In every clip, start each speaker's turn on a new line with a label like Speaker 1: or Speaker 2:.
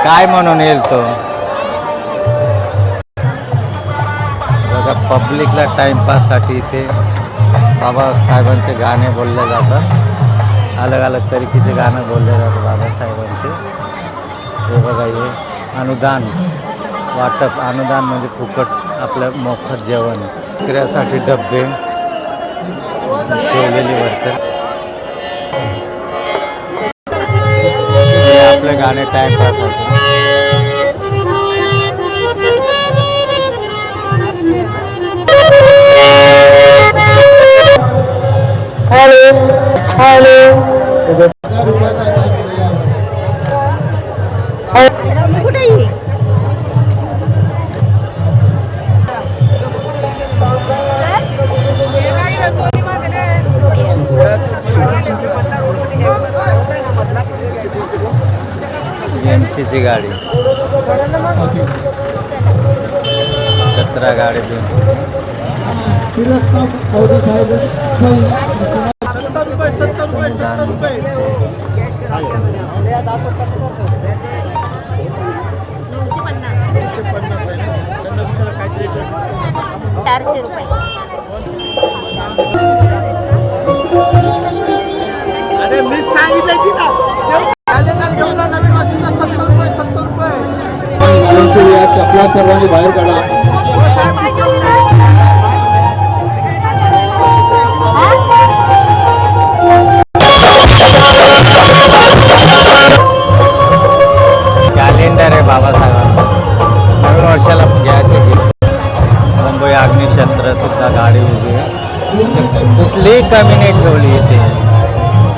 Speaker 1: काय म्हणून येईल तो बघा. पब्लिकला टाइमपाससाठी इथे बाबासाहेबांचे गाणे बोलले जातात. अलग अलग तरीकेचे गाणं बोलले जातात बाबासाहेबांचे. हे बघा, हे अनुदान वाटप. अनुदान म्हणजे फुकट आपलं मोफत जेवण. कचऱ्यासाठी डब्बे ठेवलेली वाटतं. हे आपले गाणे टाइमपाससाठी. Hello hello. एमसीची गाडी, कचरा गाडी
Speaker 2: अरे मी सांगितलं की ना चपला सर्वांनी बाहेर काढा.
Speaker 1: कॅलेंडर आहे बाबासाहेबांचं. नवीन वर्षाला घ्यायचं की मुंबई अग्निक्षेत्र सुद्धा गाडी उभी आहे. कुठलीही कमी नाही ठेवली इथे.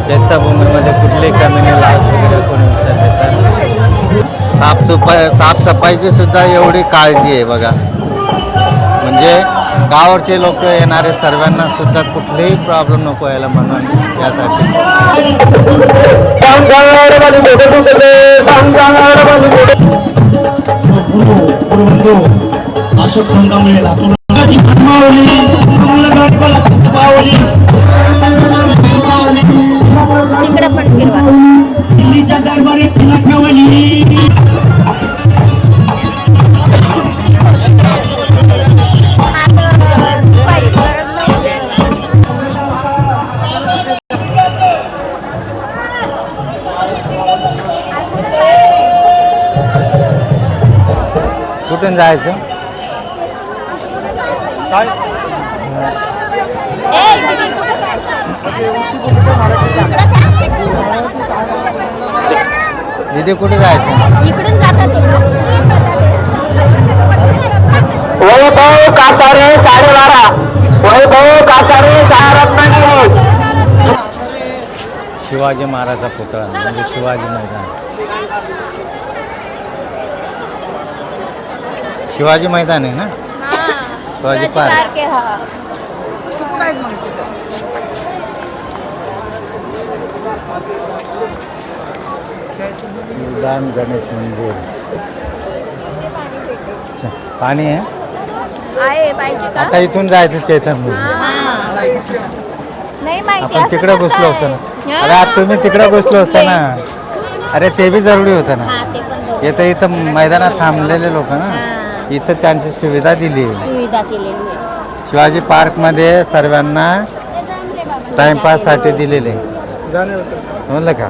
Speaker 1: चैत्यभूमीमध्ये कुठलीही कमी नाही. लाज वगैरे कोणी विसर देतात. साफसफाईची सुद्धा एवढी काळजी आहे बघा. म्हणजे गावावरचे लोक येणारे सर्वांना सुद्धा कुठलेही प्रॉब्लेम नको यायला म्हणून यासाठी.
Speaker 3: दिल्लीच्या दरबारी तिला ठेवली.
Speaker 1: कुठून जायचं? दीदी कुठे जायचं?
Speaker 4: इकडून जातात.
Speaker 2: वैभव कासारे 12:30. वैभव कासारे 6 रत्नागिरी.
Speaker 1: शिवाजी महाराजचा पुतळा म्हणजे शिवाजी मैदान. शिवाजी मैदान आहे ना? शिवाजी पार्क. उद्यान गणेश मंदिर. पाणी आहे. आता इथून जायचं चैतन्य. आपण तिकडे घुसलो असतो ना. अरे आता तुम्ही तिकडे घुसलो असता ना. अरे ते बी जरुरी होतं ना. इथं मैदानात थांबलेले लोक ना. इथं त्यांची सुविधा दिली. शिवाजी पार्कमध्ये सर्वांना टाइमपाससाठी दिलेले. म्हणलं का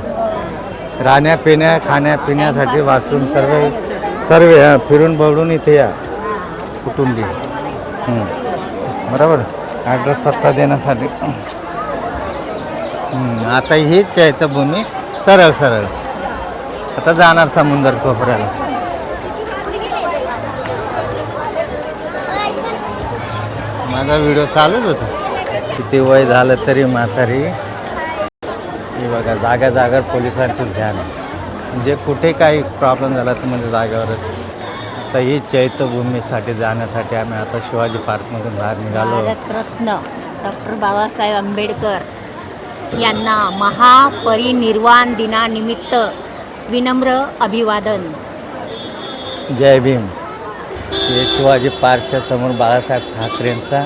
Speaker 1: राहण्या खाण्यापिण्यासाठी वॉशरूम सर्व फिरून बघून इथे या कुटुंबी. बरोबर. ॲड्रेस पत्ता देण्यासाठी. आता हीच चैत्यभूमी सरळ आता जाणार समुद्र कोपऱ्याला. माझा व्हिडिओ चालूच होता. किती वय झालं तरी म्हातारी. हे बघा जागावर पोलिसांची ध्यान. म्हणजे कुठे काही प्रॉब्लेम झाला तर म्हणजे जागेवरच. आता ही चैत्यभूमीसाठी जाण्यासाठी आम्ही आता शिवाजी पार्कमधून बाहेर निघालो.
Speaker 4: भारतरत्न डॉक्टर बाबासाहेब आंबेडकर यांना महापरिनिर्वाण दिनानिमित्त विनम्र अभिवादन.
Speaker 1: जय भीम. हे शिवाजी पार्कच्या समोर बाळासाहेब ठाकरेंचा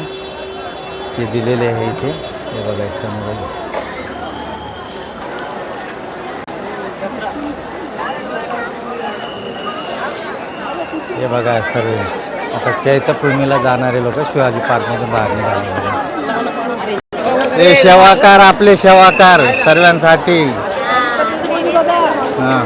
Speaker 1: ते दिलेले आहे इथे. हे बघा समोर. हे बघा सर्व आता चैत्यभूमीला जाणारे लोक शिवाजी पार्कमधून बाहेर निघाले. हे सेवाकार आपले सेवाकार सर्वांसाठी. हां